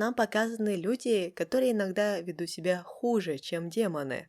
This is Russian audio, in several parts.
нам показаны люди, которые иногда ведут себя хуже, чем демоны.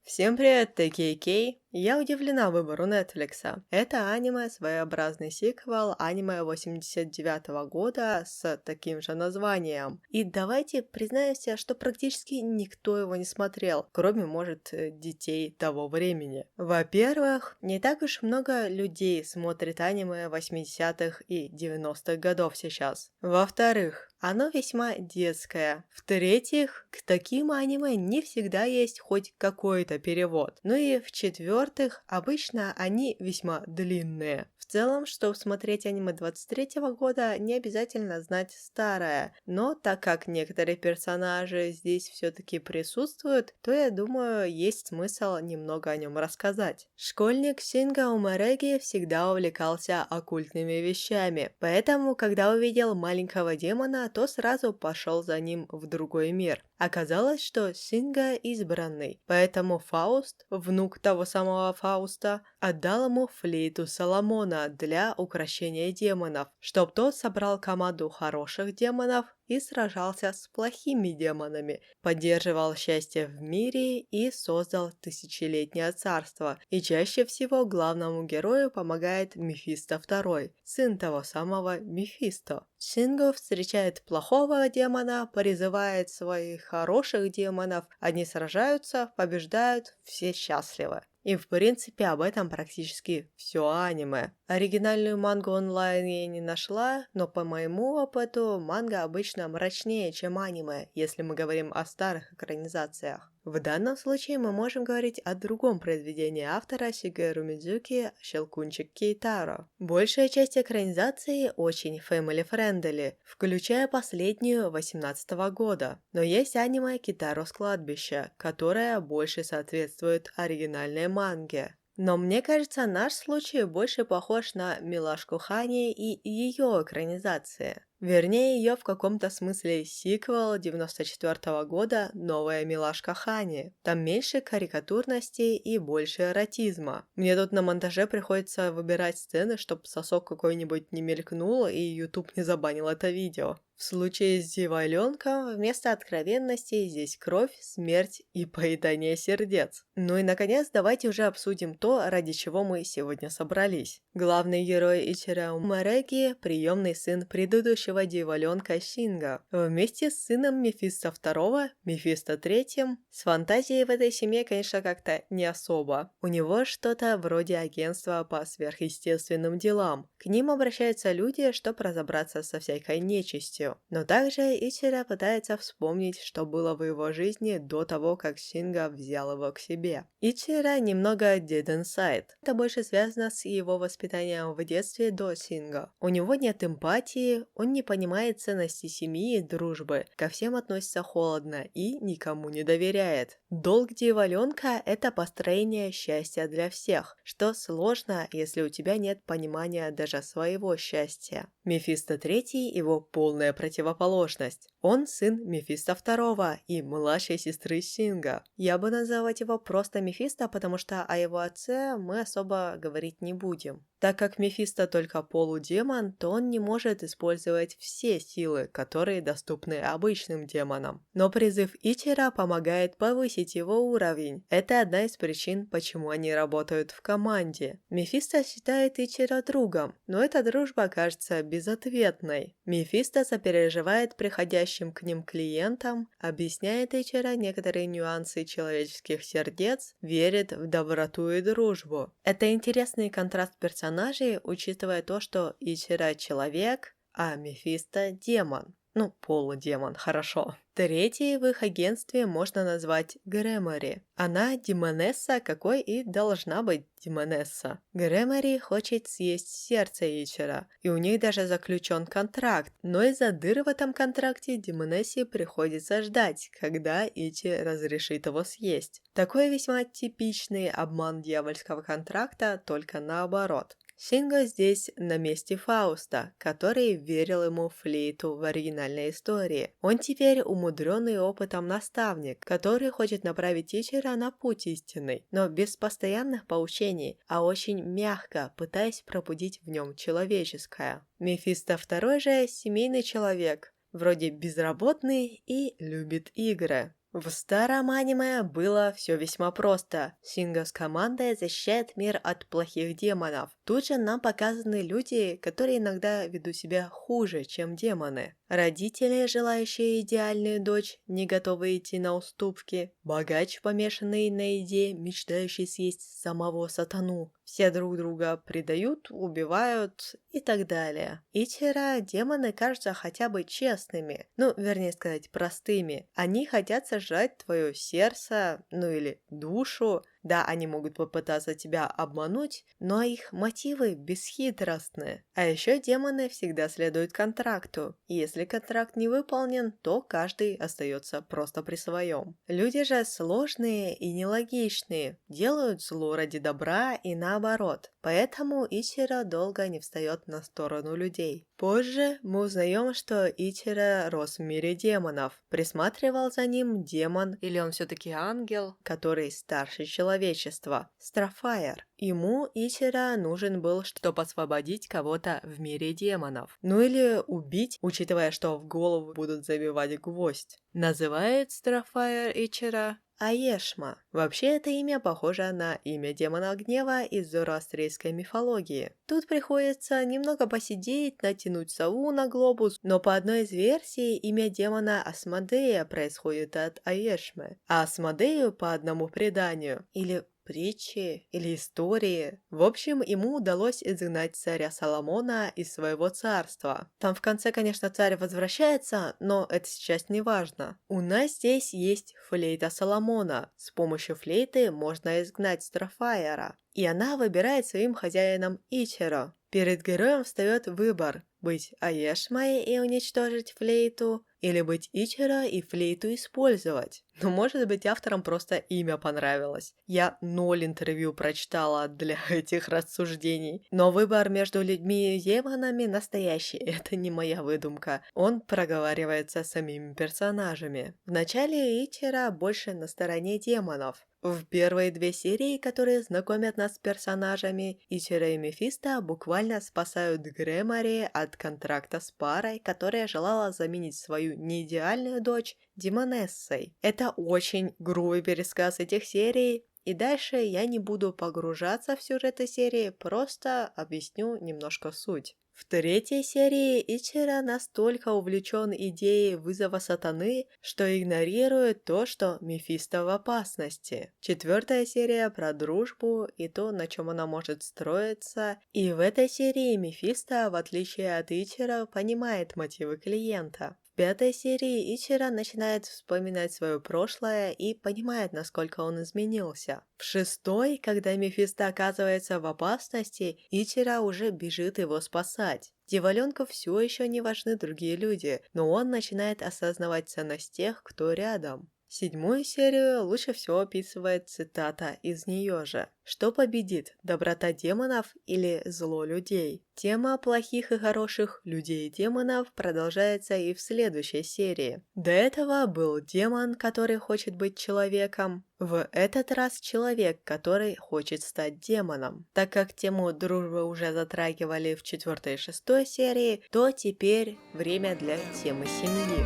Всем привет, это Кей. Я удивлена выбору Netflix. Это аниме — своеобразный сиквел аниме 89 года с таким же названием. И давайте признаемся, что практически никто его не смотрел, кроме, может, детей того времени. Во-первых, не так уж много людей смотрит аниме 80-х и 90-х годов сейчас. Во-вторых, оно весьма детское. В-третьих, к таким аниме не всегда есть хоть какой-то перевод. Ну и в-четвертых, обычно они весьма длинные. В целом, чтобы смотреть аниме 23-го года, не обязательно знать старое, но так как некоторые персонажи здесь все-таки присутствуют, то я думаю, есть смысл немного о нем рассказать. Школьник Синга Умареги всегда увлекался оккультными вещами, поэтому, когда увидел маленького демона, то сразу пошел за ним в другой мир. Оказалось, что Синга избранный, поэтому Фауст, внук того самого Фауста, отдал ему флейту Соломона для укрощения демонов, чтоб тот собрал команду хороших демонов и сражался с плохими демонами, поддерживал счастье в мире и создал тысячелетнее царство. И чаще всего главному герою помогает Мефисто II, сын того самого Мефисто. Сингу встречает плохого демона, призывает своих хороших демонов, они сражаются, побеждают, все счастливы. И в принципе об этом практически все аниме. Оригинальную мангу онлайн я не нашла, но по моему опыту манга обычно мрачнее, чем аниме, если мы говорим о старых экранизациях. В данном случае мы можем говорить о другом произведении автора Шигеру Мидзуки «Щелкунчик Кейтаро». Большая часть экранизации очень family-friendly, включая последнюю 2018 года. Но есть аниме «Китаро с кладбища», которое больше соответствует оригинальной манге. Но мне кажется, наш случай больше похож на «Милашку Хани» и ее экранизации. Вернее, ее в каком-то смысле сиквел 94 года «Новая Милашка Хани». Там меньше карикатурности и больше эротизма. Мне тут на монтаже приходится выбирать сцены, чтобы сосок какой-нибудь не мелькнул и YouTube не забанил это видео. В случае с Дьяволенком вместо откровенности здесь кровь, смерть и поедание сердец. Ну и наконец давайте уже обсудим то, ради чего мы сегодня собрались. Главный герой Ичиро Умареги – приемный сын предыдущего Дьяволенка Синга. Вместе с сыном Мефисто II, Мефисто III, с фантазией в этой семье, конечно, как-то не особо. У него что-то вроде агентства по сверхъестественным делам. К ним обращаются люди, чтобы разобраться со всякой нечистью. Но также Ичиро пытается вспомнить, что было в его жизни до того, как Синга взял его к себе. Ичиро немного dead inside. Это больше связано с его воспитанием в детстве до Синга. У него нет эмпатии, он не понимает ценности семьи и дружбы, ко всем относится холодно и никому не доверяет. Долг Дьяволенка – это построение счастья для всех, что сложно, если у тебя нет понимания даже своего счастья. Мефисто III – его полная противоположность. Он сын Мефисто II и младшей сестры Синга. Я бы называть его просто Мефисто, потому что о его отце мы особо говорить не будем. Так как Мефисто только полудемон, то он не может использовать все силы, которые доступны обычным демонам. Но призыв Ичиро помогает повысить его уровень. Это одна из причин, почему они работают в команде. Мефисто считает Ичиро другом, но эта дружба кажется безответной. Мефисто сопереживает приходящим к ним клиентам, объясняет Ичиро некоторые нюансы человеческих сердец, верит в доброту и дружбу. Это интересный контраст персонажей, учитывая то, что Ичиро человек, а Мефисто демон. Ну, полудемон, хорошо. Третьей в их агентстве можно назвать Грэмори. Она демонесса, какой и должна быть демонесса. Грэмори хочет съесть сердце Ичиро, и у них даже заключен контракт, но из-за дыры в этом контракте демонессе приходится ждать, когда Ичи разрешит его съесть. Такой весьма типичный обман дьявольского контракта, только наоборот. Синго здесь на месте Фауста, который верил ему флейту в оригинальной истории. Он теперь умудренный опытом наставник, который хочет направить Ичиро на путь истинный, но без постоянных поучений, а очень мягко, пытаясь пробудить в нем человеческое. Мефисто II же семейный человек, вроде безработный и любит игры. В старом аниме было все весьма просто. Синго с командой защищает мир от плохих демонов. Тут же нам показаны люди, которые иногда ведут себя хуже, чем демоны. Родители, желающие идеальную дочь, не готовы идти на уступки. Богач, помешанный на еде, мечтающий съесть самого сатану. Все друг друга предают, убивают и так далее. Ичиро демоны кажутся хотя бы честными, вернее сказать, простыми. Они хотят сожрать твое сердце, или душу. Да, они могут попытаться тебя обмануть, но их мотивы бесхитростны. А еще демоны всегда следуют контракту. И если контракт не выполнен, то каждый остается просто при своем. Люди же сложные и нелогичные, делают зло ради добра и наоборот. Поэтому Ичиро долго не встает на сторону людей. Позже мы узнаем, что Ичиро рос в мире демонов. Присматривал за ним демон, или он все-таки ангел, который старше человечества, Страфайер. Ему Ичиро нужен был, чтобы освободить кого-то в мире демонов. Или убить, учитывая, что в голову будут забивать гвоздь. Называет Страфайер Ичиро Аешма. Вообще это имя похоже на имя демона гнева из зороастрийской мифологии. Тут приходится немного посидеть, натянуть сову на глобус, но по одной из версий имя демона Асмодея происходит от Аешмы, а Асмодею по одному преданию, или притчи или истории. В общем, ему удалось изгнать царя Соломона из своего царства. Там в конце, конечно, царь возвращается, но это сейчас не важно. У нас здесь есть флейта Соломона. С помощью флейты можно изгнать Страфайера. И она выбирает своим хозяином Ичиро. Перед героем встает выбор – быть Аешмой и уничтожить флейту, или быть Ичиро и флейту использовать. Может быть, авторам просто имя понравилось. Я 0 интервью прочитала для этих рассуждений. Но выбор между людьми и демонами настоящий, это не моя выдумка. Он проговаривается самими персонажами. В начале Ичиро больше на стороне демонов. В первые 2 серии, которые знакомят нас с персонажами, Ичиро и Мефисто буквально спасают Грэмори от контракта с парой, которая желала заменить свою неидеальную дочь Демонессой. Это очень грубый пересказ этих серий, и дальше я не буду погружаться в сюжеты серии, просто объясню немножко суть. В 3-й серии Ичиро настолько увлечен идеей вызова сатаны, что игнорирует то, что Мефисто в опасности. 4-я серия про дружбу и то, на чем она может строиться. И в этой серии Мефисто, в отличие от Ичиро, понимает мотивы клиента. В 5-й серии Ичиро начинает вспоминать свое прошлое и понимает, насколько он изменился. В 6-й, когда Мефисто оказывается в опасности, Ичиро уже бежит его спасать. Дьяволёнку все еще не важны другие люди, но он начинает осознавать ценность тех, кто рядом. 7-ю серию лучше всего описывает цитата из нее же. Что победит, доброта демонов или зло людей? Тема плохих и хороших людей и демонов продолжается и в следующей серии. До этого был демон, который хочет быть человеком. В этот раз человек, который хочет стать демоном. Так как тему дружбы уже затрагивали в 4-й и 6-й серии, то теперь время для темы семьи.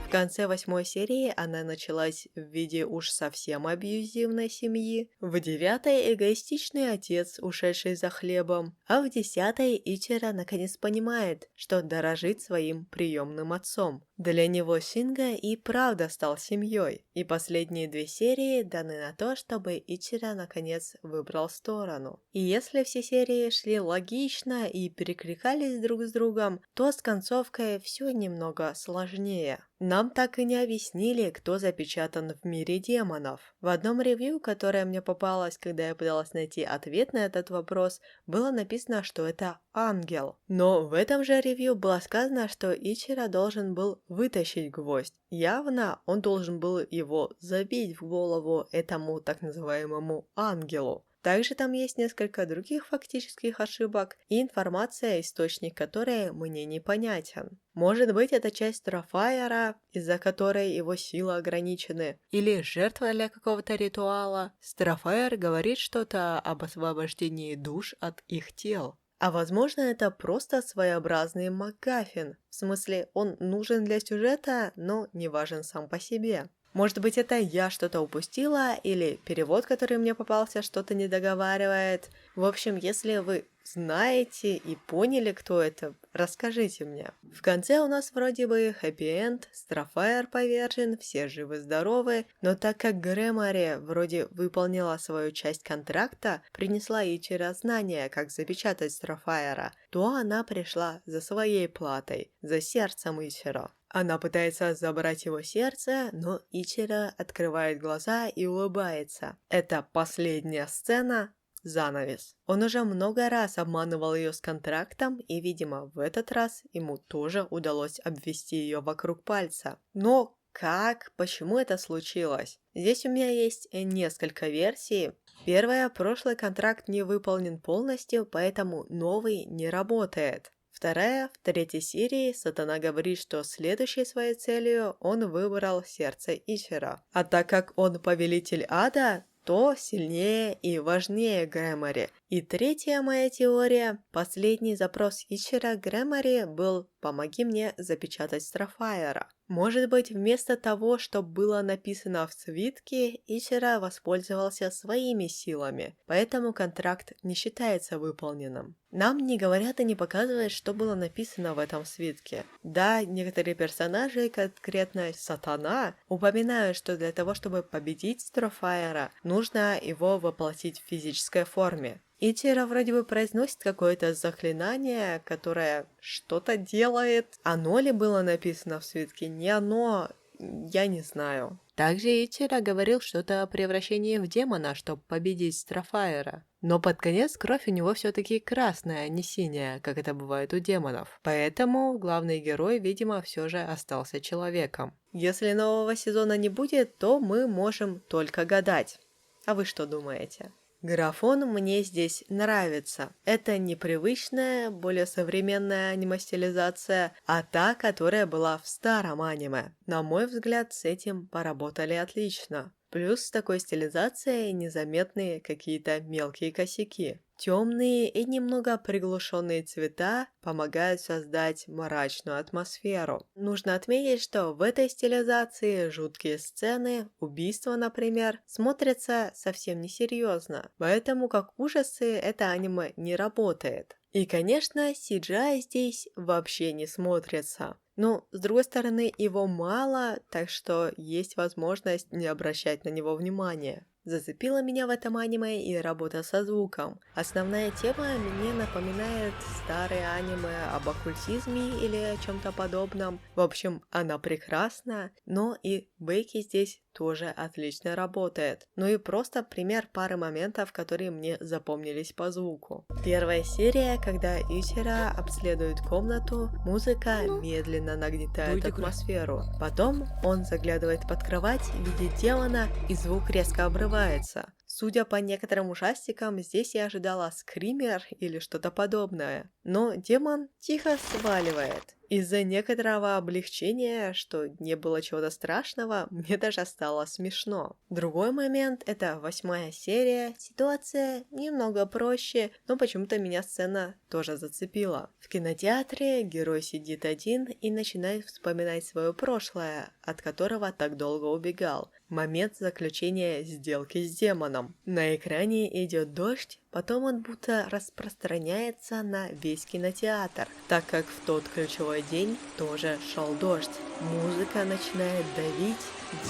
В конце 8-й серии она началась в виде уж совсем абьюзивной семьи, в 9-й эгоистичный отец, ушедший за хлебом, а в 10-й Ичиро наконец понимает, что дорожит своим приемным отцом. Для него Синго и правда стал семьей, и последние 2 серии даны на то, чтобы Ичиро наконец выбрал сторону. И если все серии шли логично и перекликались друг с другом, то с концовкой все немного сложнее. Нам так и не объяснили, кто запечатан в мире демонов. В одном ревью, которое мне попалось, когда я пыталась найти ответ на этот вопрос, было написано, что это ангел. Но в этом же ревью было сказано, что Ичиро должен был вытащить гвоздь. Явно он должен был его забить в голову этому так называемому ангелу. Также там есть несколько других фактических ошибок и информация, источник которой мне непонятен. Может быть, это часть Старфайра, из-за которой его силы ограничены, или жертва для какого-то ритуала. Старфайр говорит что-то об освобождении душ от их тел. А возможно, это просто своеобразный МакГаффин. В смысле, он нужен для сюжета, но не важен сам по себе. Может быть, это я что-то упустила, или перевод, который мне попался, что-то не договаривает. В общем, если вы знаете и поняли, кто это, расскажите мне. В конце у нас вроде бы хэппи-энд, Старфайр повержен, все живы-здоровы, но так как Грэмори вроде выполнила свою часть контракта, принесла Ичиро знания, как запечатать Старфайра, то она пришла за своей платой, за сердцем Ичиро. Она пытается забрать его сердце, но Ичиро открывает глаза и улыбается. Это последняя сцена. Занавес. Он уже много раз обманывал ее с контрактом, и, видимо, в этот раз ему тоже удалось обвести ее вокруг пальца. Но как? Почему это случилось? Здесь у меня есть несколько версий. Первая, прошлый контракт не выполнен полностью, поэтому новый не работает. Вторая, в третьей серии Сатана говорит, что следующей своей целью он выбрал сердце Ичиро. А так как он повелитель ада, то сильнее и важнее Грэмори. И третья моя теория. Последний запрос Ичиро Грэмори был «Помоги мне запечатать Старфайра». Может быть, вместо того, что было написано в свитке, Ичиро воспользовался своими силами, поэтому контракт не считается выполненным. Нам не говорят и не показывают, что было написано в этом свитке. Да, некоторые персонажи, конкретно Сатана, упоминают, что для того, чтобы победить Старфайра, нужно его воплотить в физической форме. Ичиро вроде бы произносит какое-то заклинание, которое что-то делает. Оно ли было написано в свитке? Не оно, я не знаю. Также Ичиро говорил что-то о превращении в демона, чтобы победить Старфайра. Но под конец кровь у него все-таки красная, а не синяя, как это бывает у демонов. Поэтому главный герой, видимо, все же остался человеком. Если нового сезона не будет, то мы можем только гадать. А вы что думаете? Графон мне здесь нравится. Это непривычная, более современная аниме-стилизация, а та, которая была в старом аниме. На мой взгляд, с этим поработали отлично. Плюс с такой стилизацией незаметные какие-то мелкие косяки. Темные и немного приглушенные цвета помогают создать мрачную атмосферу. Нужно отметить, что в этой стилизации жуткие сцены, убийства, например, смотрятся совсем несерьезно, поэтому как ужасы это аниме не работает. И, конечно, CGI здесь вообще не смотрится. Но, с другой стороны, его мало, так что есть возможность не обращать на него внимания. Зацепила меня в этом аниме и работа со звуком. Основная тема мне напоминает старые аниме об оккультизме или о чем-то подобном. В общем, она прекрасна, но и Бейки здесь тоже отлично работает. Ну и просто пример пары моментов, которые мне запомнились по звуку. Первая серия, когда Ичиро обследует комнату, музыка медленно нагнетает атмосферу. Потом он заглядывает под кровать, видит демона, и звук резко обрывается. Судя по некоторым ужастикам, здесь я ожидала скример или что-то подобное. Но демон тихо сваливает. Из-за некоторого облегчения, что не было чего-то страшного, мне даже стало смешно. Другой момент — это 8-я серия. Ситуация немного проще, но почему-то меня сцена тоже зацепила. В кинотеатре герой сидит один и начинает вспоминать свое прошлое, от которого так долго убегал. Момент заключения сделки с демоном. На экране идет дождь, потом он будто распространяется на весь кинотеатр, так как в тот ключевой день тоже шел дождь. Музыка начинает давить,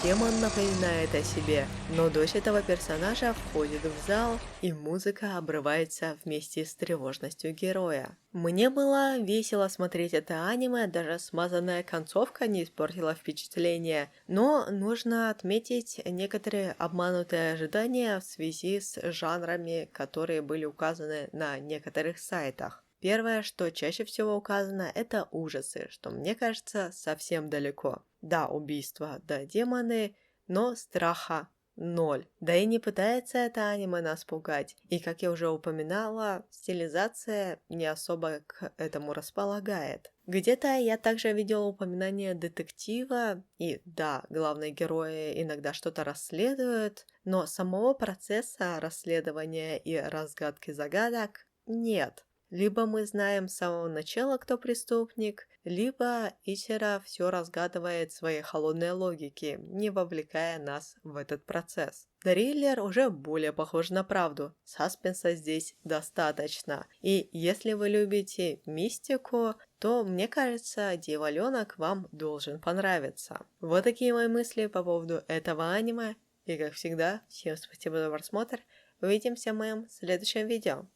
демон напоминает о себе, но дочь этого персонажа входит в зал, и музыка обрывается вместе с тревожностью героя. Мне было весело смотреть это аниме, даже смазанная концовка не испортила впечатление, но нужно отметить некоторые обманутые ожидания в связи с жанрами, которые были указаны на некоторых сайтах. Первое, что чаще всего указано, это ужасы, что мне кажется совсем далеко. Да, убийства, да, демоны, но страха ноль. Да и не пытается это аниме нас пугать. И, как я уже упоминала, стилизация не особо к этому располагает. Где-то я также видела упоминание детектива, и да, главные герои иногда что-то расследуют, но самого процесса расследования и разгадки загадок нет. Либо мы знаем с самого начала, кто преступник, либо Ичиро все разгадывает своей холодной логики, не вовлекая нас в этот процесс. Триллер уже более похож на правду, саспенса здесь достаточно. И если вы любите мистику, то, мне кажется, Дьяволенок вам должен понравиться. Вот такие мои мысли по поводу этого аниме. И как всегда, всем спасибо за просмотр. Увидимся в моем следующем видео.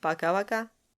Пока-пока!